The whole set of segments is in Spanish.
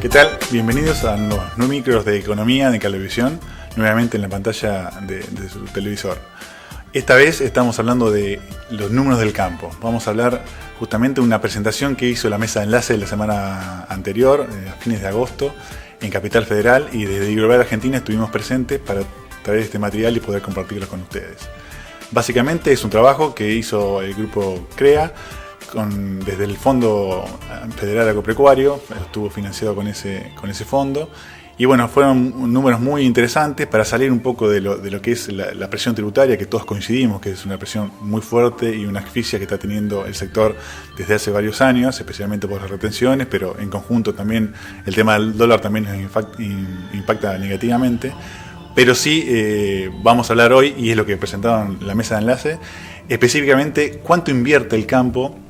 ¿Qué tal? Bienvenidos a los No Micros de Economía de Cablevisión, nuevamente en la pantalla de su televisor. Esta vez estamos hablando de los números del campo. Vamos a hablar justamente de una presentación que hizo la mesa de enlace la semana anterior, a fines de agosto, en Capital Federal, y desde Global Argentina estuvimos presentes para traer este material y poder compartirlo con ustedes. Básicamente es un trabajo que hizo el grupo CREA desde el Fondo Federal Agropecuario, estuvo financiado con ese fondo. Y bueno, fueron números muy interesantes para salir un poco de lo que es la presión tributaria, que todos coincidimos que es una presión muy fuerte y una asfixia que está teniendo el sector desde hace varios años, especialmente por las retenciones, pero en conjunto también el tema del dólar también impacta negativamente. Pero sí, vamos a hablar hoy, y es lo que presentaron la mesa de enlace, específicamente cuánto invierte el campo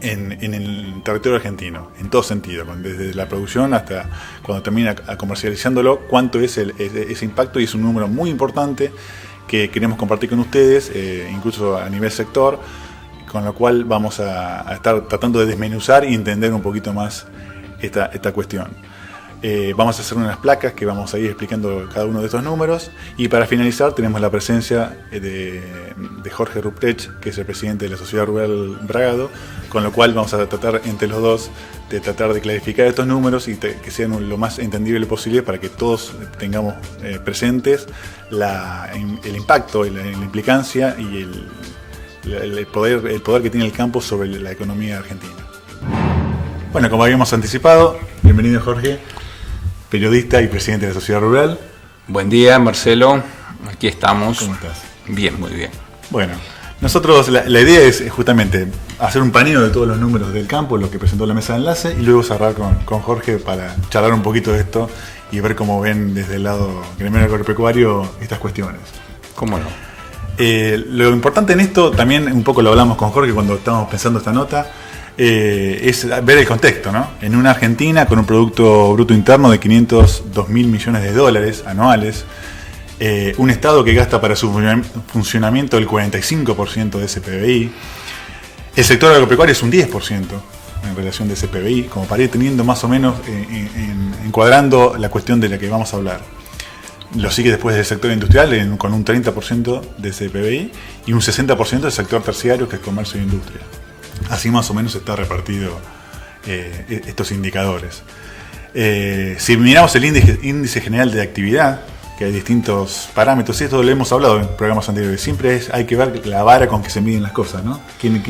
en el territorio argentino, en todo sentido, desde la producción hasta cuando termina comercializándolo, cuánto es ese impacto, y es un número muy importante que queremos compartir con ustedes, incluso a nivel sector, con lo cual vamos a estar tratando de desmenuzar y entender un poquito más esta cuestión. Vamos a hacer unas placas que vamos a ir explicando cada uno de estos números, y para finalizar tenemos la presencia de Jorge Ruprecht, que es el presidente de la Sociedad Rural Bragado, con lo cual vamos a tratar entre los dos de tratar de clarificar estos números y que sean lo más entendible posible para que todos tengamos presentes el impacto, la implicancia y el poder que tiene el campo sobre la economía argentina. Bueno, como habíamos anticipado, bienvenido Jorge, periodista y presidente de la Sociedad Rural. Buen día, Marcelo. Aquí estamos. ¿Cómo estás? Bien, muy bien. Bueno, nosotros la idea es justamente hacer un paneo de todos los números del campo, lo que presentó la mesa de enlace, y luego cerrar con Jorge para charlar un poquito de esto y ver cómo ven desde el lado gremial agropecuario estas cuestiones. ¿Cómo no? Lo importante en esto, también un poco lo hablamos con Jorge cuando estábamos pensando esta nota, es ver el contexto, ¿no? En una Argentina con un Producto Bruto Interno de 502 mil millones de dólares anuales, un Estado que gasta para su funcionamiento el 45% de ese PBI, el sector agropecuario es un 10% en relación de ese PBI, como para ir teniendo más o menos encuadrando la cuestión de la que vamos a hablar. Lo sigue después del sector industrial con un 30% de ese PBI y un 60% del sector terciario, que es comercio e industria. Así más o menos está repartido estos indicadores. Si miramos el índice general de actividad, que hay distintos parámetros, y esto lo hemos hablado en programas anteriores, siempre hay que ver la vara con que se miden las cosas, ¿no? ¿Quién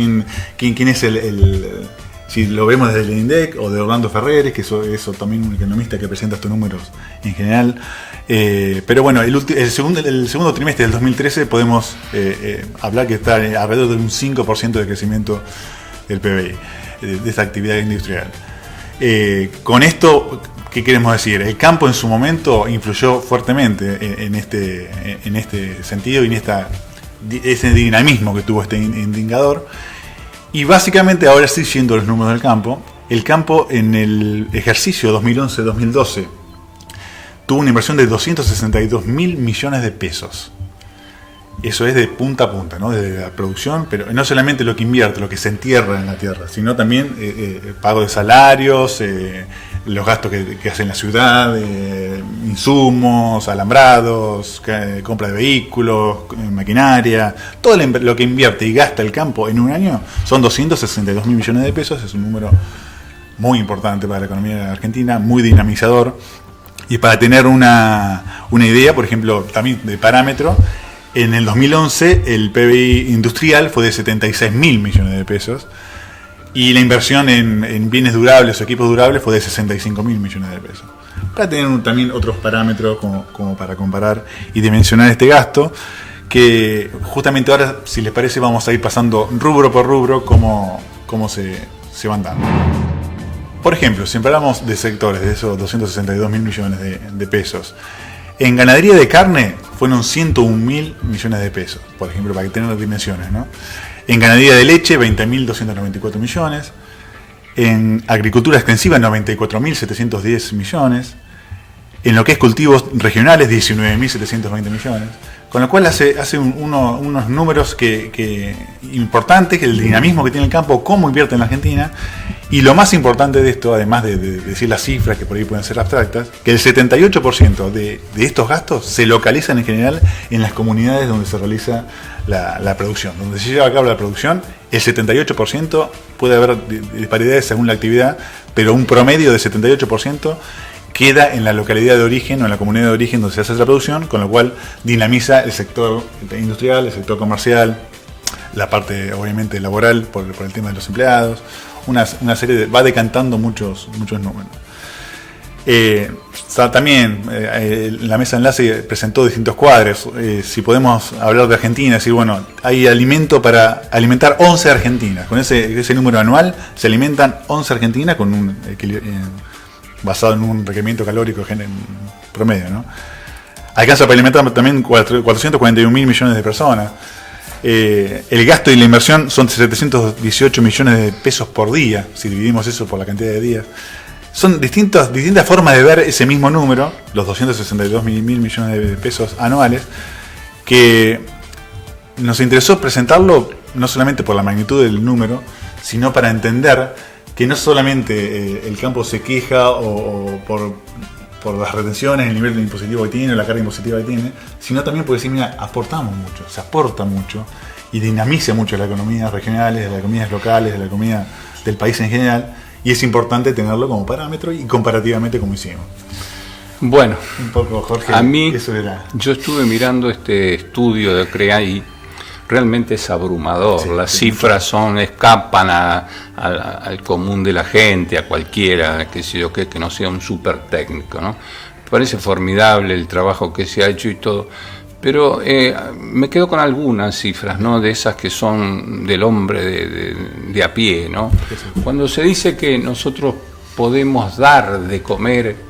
es si lo vemos desde el INDEC o de Orlando Ferreres, que eso también un economista que presenta estos números en general. Pero bueno, el segundo trimestre del 2013 podemos hablar que está alrededor de un 5% de crecimiento del PBI, de esta actividad industrial. Con esto, ¿qué queremos decir? El campo en su momento influyó fuertemente en este sentido y en ese dinamismo que tuvo este indicador. Y básicamente, ahora sí, yendo a los números del campo, el campo en el ejercicio 2011-2012 tuvo una inversión de 262 mil millones de pesos. Eso es de punta a punta, ¿no? Desde la producción, pero no solamente lo que invierte, lo que se entierra en la tierra, sino también pago de salarios, los gastos que hace en la ciudad, insumos, alambrados, compra de vehículos, maquinaria, todo lo que invierte y gasta el campo en un año son 262 mil millones de pesos. Es un número muy importante para la economía argentina, muy dinamizador. Y para tener una idea, por ejemplo, también de parámetro, en el 2011 el PBI industrial fue de 76 mil millones de pesos y la inversión en bienes durables o equipos durables fue de 65 mil millones de pesos. Para tener también otros parámetros como para comparar y dimensionar este gasto, que justamente ahora, si les parece, vamos a ir pasando rubro por rubro cómo se van dando. Por ejemplo, si hablamos de sectores de esos 262 mil millones de pesos, en ganadería de carne fueron 101 mil millones de pesos, por ejemplo, para que tengan las dimensiones, ¿no? En ganadería de leche, 20.294 millones. En agricultura extensiva, 94.710 millones. En lo que es cultivos regionales, 19.720 millones. Con lo cual hace unos números que importantes, que el dinamismo que tiene el campo, cómo invierte en la Argentina. Y lo más importante de esto, además de decir las cifras que por ahí pueden ser abstractas, que el 78% de estos gastos se localizan en general en las comunidades donde se realiza la producción. Donde se lleva a cabo la producción, el 78%, puede haber disparidades según la actividad, pero un promedio de 78% queda en la localidad de origen o en la comunidad de origen donde se hace la producción, con lo cual dinamiza el sector industrial, el sector comercial, la parte obviamente laboral por el tema de los empleados, una serie va decantando muchos números. También la mesa de enlace presentó distintos cuadros. Si podemos hablar de Argentina, decir, bueno, hay alimento para alimentar 11 argentinas. Con ese número anual se alimentan 11 argentinas con basado en un requerimiento calórico promedio, ¿no? Alcanza para alimentar también 441.000 millones de personas. El gasto y la inversión son 718 millones de pesos por día, si dividimos eso por la cantidad de días. Son distintas formas de ver ese mismo número, los 262.000 millones de pesos anuales, que nos interesó presentarlo no solamente por la magnitud del número, sino para entender que no solamente el campo se queja o por las retenciones, el nivel impositivo que tiene, la carga impositiva que tiene, sino también porque decir, mira, aportamos mucho, se aporta mucho y dinamiza mucho las economías regionales, las economías locales, la economía del país en general, y es importante tenerlo como parámetro y comparativamente como hicimos. Bueno, un poco, Jorge, a mí, eso era. Yo estuve mirando este estudio de CREA y realmente es abrumador. Sí, las cifras escapan al común de la gente, a cualquiera que no sea un súper técnico, ¿no? Me parece formidable el trabajo que se ha hecho y todo, pero me quedo con algunas cifras, ¿no? De esas que son del hombre de a pie, ¿no? Cuando se dice que nosotros podemos dar de comer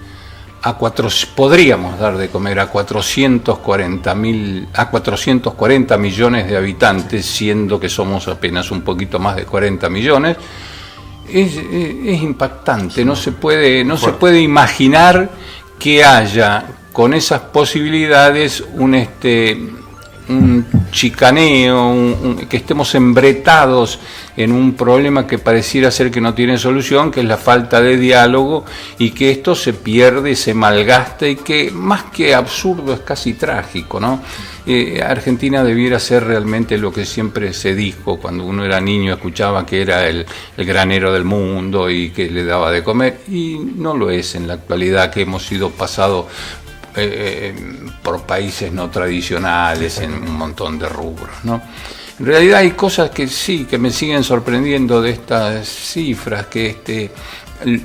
podríamos dar de comer a 440 millones de habitantes, siendo que somos apenas un poquito más de 40 millones, es impactante. No se puede imaginar que haya con esas posibilidades un chicaneo, que estemos embretados en un problema que pareciera ser que no tiene solución, que es la falta de diálogo, y que esto se pierde, se malgasta, y que más que absurdo es casi trágico, ¿no? Argentina debiera ser realmente lo que siempre se dijo cuando uno era niño, escuchaba que era el granero del mundo y que le daba de comer, y no lo es en la actualidad, que hemos sido pasados por países no tradicionales en un montón de rubros, ¿no? En realidad hay cosas que sí, que me siguen sorprendiendo de estas cifras, que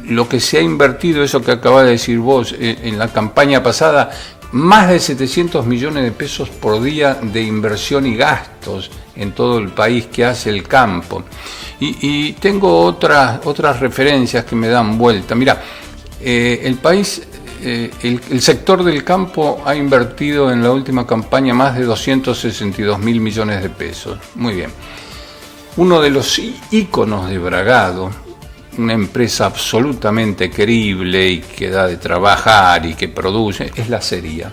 lo que se ha invertido, eso que acabas de decir vos, en la campaña pasada, más de 700 millones de pesos por día de inversión y gastos en todo el país que hace el campo. Y tengo otras referencias que me dan vuelta. Mira, el país... el sector del campo ha invertido en la última campaña más de 262.000 millones de pesos. Muy bien. Uno de los íconos de Bragado, una empresa absolutamente creíble y que da de trabajar y que produce, es la acería.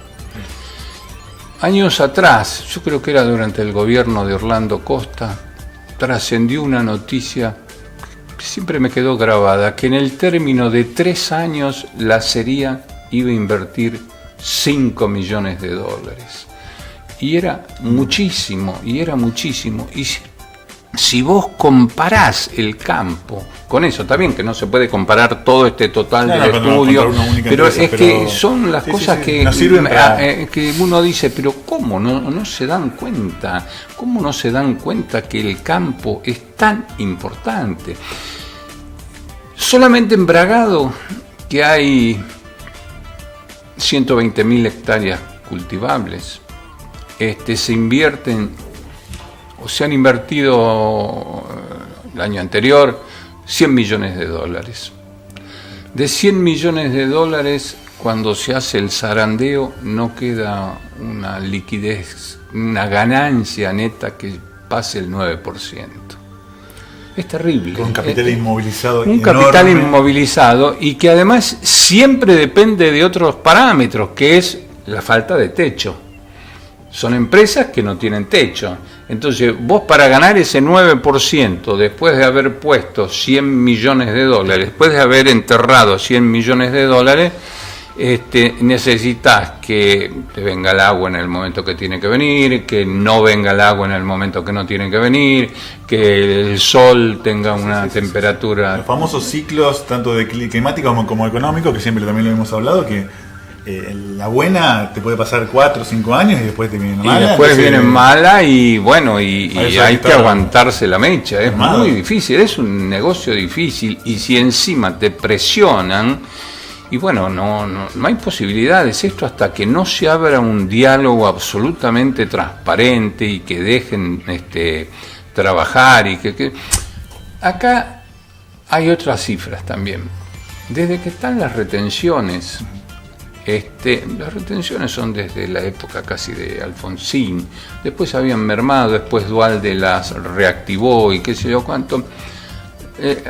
Años atrás, yo creo que era durante el gobierno de Orlando Costa, trascendió una noticia que siempre me quedó grabada, que en el término de 3 años la acería iba a invertir $5 millones. Y era muchísimo. Y si vos comparás el campo con eso, está bien que no se puede comparar todo este total del estudio, pero es que son las cosas que uno dice, pero ¿cómo no se dan cuenta? ¿Cómo no se dan cuenta que el campo es tan importante? Solamente en Bragado, que hay 120.000 hectáreas cultivables, se invierten, o se han invertido el año anterior, $100 millones. De $100 millones, cuando se hace el zarandeo, no queda una liquidez, una ganancia neta que pase el 9%. Es terrible. Con un capital inmovilizado. Un capital inmovilizado, y que además siempre depende de otros parámetros, que es la falta de techo. Son empresas que no tienen techo. Entonces, vos para ganar ese 9%, después de haber puesto 100 millones de dólares, después de haber enterrado 100 millones de dólares, necesitas que te venga el agua en el momento que tiene que venir, que no venga el agua en el momento que no tiene que venir, que el sol tenga una temperatura... Los famosos ciclos, tanto de climáticos como económicos, que siempre también lo hemos hablado, que la buena te puede pasar 4 o 5 años y después te viene mala. Y después viene mala y bueno, y hay que aguantarse la mecha. Es muy difícil, es un negocio difícil, y si encima te presionan, y bueno, no hay posibilidades. Esto hasta que no se abra un diálogo absolutamente transparente y que dejen trabajar y que... Acá hay otras cifras también. Desde que están las retenciones... las retenciones son desde la época casi de Alfonsín, después habían mermado, después Duhalde las reactivó y qué sé yo cuánto.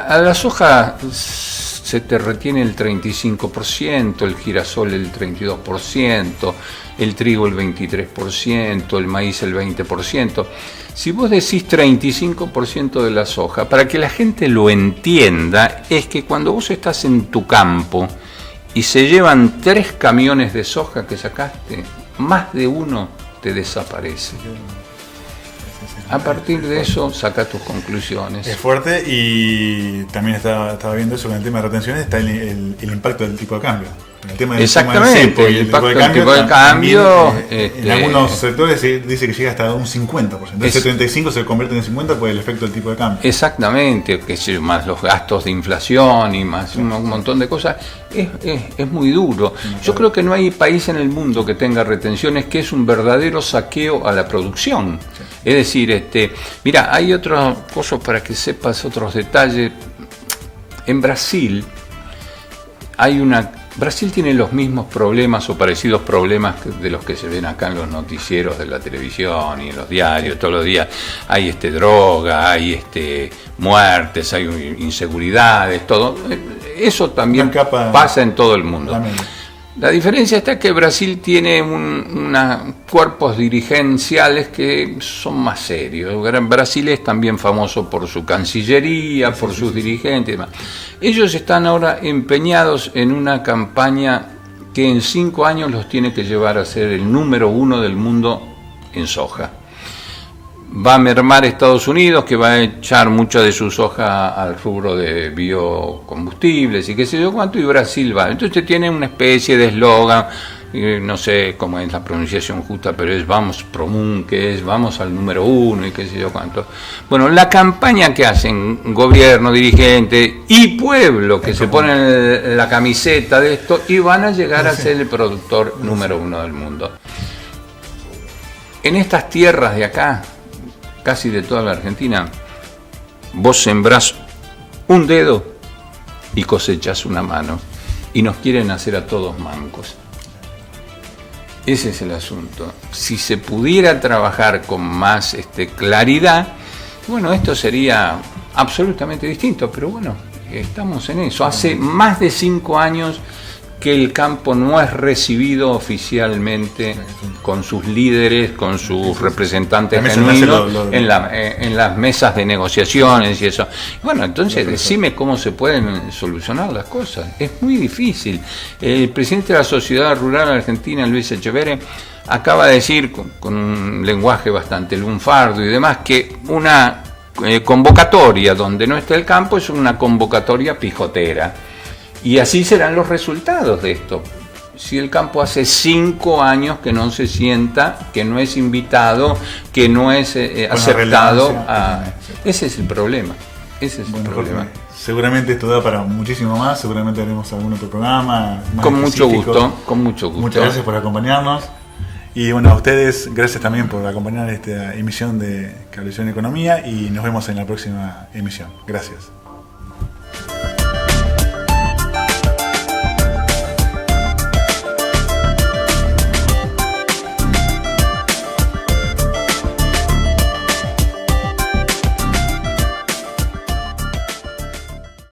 A la soja se te retiene el 35%, el girasol el 32%, el trigo el 23%, el maíz el 20%. Si vos decís 35% de la soja, para que la gente lo entienda, es que cuando vos estás en tu campo y se llevan 3 camiones de soja que sacaste, más de uno te desaparece. A partir de eso, saca tus conclusiones. Es fuerte, y también estaba viendo eso con el tema de retenciones, está el impacto del tipo de cambio. El tema del exactamente, el impacto del tipo de cambio. En algunos sectores se dice que llega hasta un 50%. El 75% se convierte en 50% por el efecto del tipo de cambio. Exactamente, más los gastos de inflación y más un montón de cosas. Es muy duro. Yo creo que no hay país en el mundo que tenga retenciones, que es un verdadero saqueo a la producción. Sí. Es decir, mira, hay otras cosas para que sepas, otros detalles. En Brasil Brasil tiene los mismos problemas o parecidos problemas de los que se ven acá en los noticieros de la televisión y en los diarios todos los días. Hay droga, hay muertes, hay inseguridades, todo. Eso también pasa en todo el mundo. La diferencia está que Brasil tiene cuerpos dirigenciales que son más serios. Brasil es también famoso por su cancillería, por sus dirigentes y demás. Ellos están ahora empeñados en una campaña que en 5 años los tiene que llevar a ser el número 1 del mundo en soja. Va a mermar Estados Unidos, que va a echar mucha de su soja al rubro de biocombustibles y qué sé yo cuánto, y Brasil va. Entonces tiene una especie de eslogan, no sé cómo es la pronunciación justa, pero es vamos promún, que es vamos al número 1 y qué sé yo cuánto. Bueno, la campaña que hacen gobierno, dirigente y pueblo, que se ponen la camiseta de esto y van a llegar a ser el productor número 1 del mundo. En estas tierras de acá, casi de toda la Argentina, vos sembrás un dedo y cosechás una mano, y nos quieren hacer a todos mancos. Ese es el asunto. Si se pudiera trabajar con más claridad, bueno, esto sería absolutamente distinto, pero bueno, estamos en eso. Hace más de 5 años que el campo no es recibido oficialmente con sus líderes, con sus representantes genuinos en las mesas de negociaciones y eso. Bueno, entonces decime cómo se pueden solucionar las cosas. Es muy difícil. El presidente de la Sociedad Rural Argentina, Luis Echeverre, acaba de decir con un lenguaje bastante lunfardo y demás que una convocatoria donde no está el campo es una convocatoria pijotera. Y así serán los resultados de esto. Si el campo hace 5 años que no se sienta, que no es invitado, que no es aceptado, ese es el problema. Ese es el problema. Jorge, seguramente esto da para muchísimo más. Seguramente haremos algún otro programa más con mucho gusto, con mucho gusto. Muchas gracias por acompañarnos. Y bueno, a ustedes, gracias también por acompañar esta emisión de Cablevisión Economía, y nos vemos en la próxima emisión. Gracias.